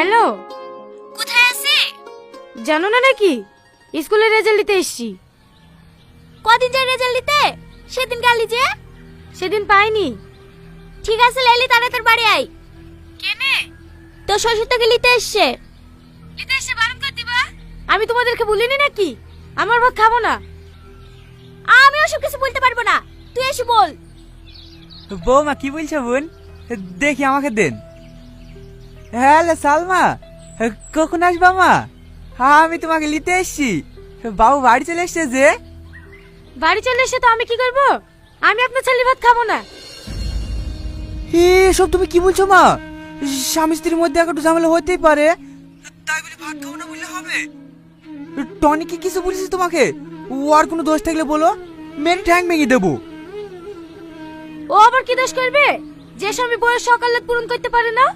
Hello, কোথায় আছে? জানো না নাকি স্কুলের রেজাল্ট দিতে এসছি। কদিন যায় রেজাল্ট দিতে? সেদিন গালি যে। সেদিন পাইনি। ঠিক আছে লাইলি, তাড়াতাড়ি বাড়ি আয়। কেনে? তো শ্বশুর তোকে নিতে এসছে। নিতে এসে বারণ করে দিবা। আমি তোমাদেরকে বলিনি নাকি আমার ভাত খাবো না? আমি ওসব কিছু বলতে পারবো না, তুই এসে বল। বৌমা কি বলছো বোন? দেখি আমাকে দেন। হ্যালো সালমা, কখন আসবা মা? আমি তোমাকে নিতে এসছি। বাবু বাড়ি চলে এসছে যে। বাড়ি চলে এসে তো আমি কি করব? আমি আপনার ছেলে ভাত খাবো না। এসব তুমি কি বলছো মা? স্বামী স্ত্রীর মধ্যে একটু ঝামেলা হতেই পারে, তাই বলে ভাত খাবো না বললে হবে? টনি কি কিছু বলেছিস তোমাকে? ও আর কোনো দোষ থাকলে বলো, মেরে ঠ্যাং ভেঙে দেবো। ও আবার কি দোষ করবে? যে স্বামী বয়স সকালে পূরণ করতে পারে না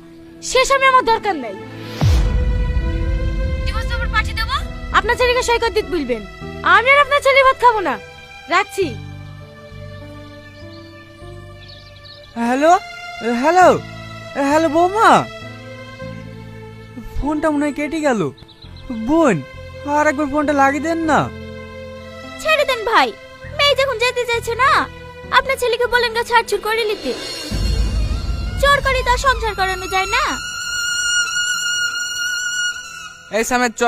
সে স্বামী আমার দরকার নাই। ডিভোর্স পেপার পাঠিয়ে দেবো। আপনার ছেলেকে সই করে দিতে বলবেন। আমি আর আপনার ছেলে ভাত খাবো না। রাখছি। হ্যালো হ্যালো হ্যালো বৌমা, ফোনটা মনে হয় কেটে গেল। বোন আর একবার ফোনটা লাগিয়ে দেন না। ছেড়ে দেন ভাই, মেয়ে যখন যেতে চাইছে না, আপনার ছেলেকে বলেন গা ছাড়ছুড় করে নিতে। জোর করে তার সংসার করানো যায় না। এই সামের চ।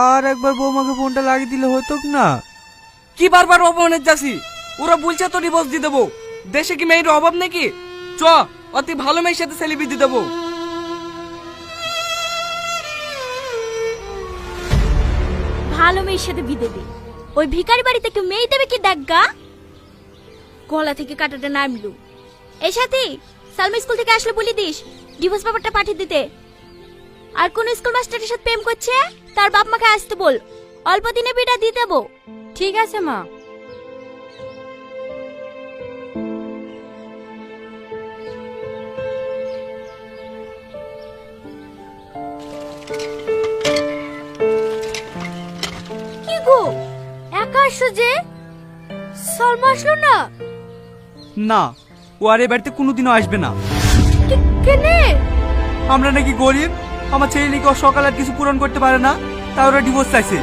আর একবার বৌমাকে ফোনটা লাগিয়ে দিলে হতো না? কি বারবার অপমানের যাচ্ছি? ওরা বলছে তো ডিভোর্স দিয়ে দেবো। দেশে কি মেয়ের অভাব নাকি? চ, অতি ভালো মেয়ের সাথে সেলিব্রিটি দিয়ে দেবো। ভালো মেয়ের সাথে বিয়ে দেবে? ওই ভিখারি বাড়িতে কেউ মেয়ে দেবে কি দেখা? গলা থেকে কাটাটা নামলু। এই সাথী, সালমা স্কুল থেকে আসলে বলি দিস ডিভোর্স পেপারটা পাঠিয়ে দিতে। আর কোন স্কুল মাস্টারের সাথে প্রেম করছে তার বাপ মাকে আসতে বল, অল্প দিনে বিটা দিয়ে দেবো। ঠিক আছে মা। কি গো, একা আসছো যে? সালমা আসলো না? না, ও আর এ বাড়িতে কোনোদিনও আসবে না। কেনে? আমরা নাকি গরিব, আমার ছেলে নাকি সকালে আর কিছু পূরণ করতে পারে না, তাই ওরা ডিভোর্স চাইছে।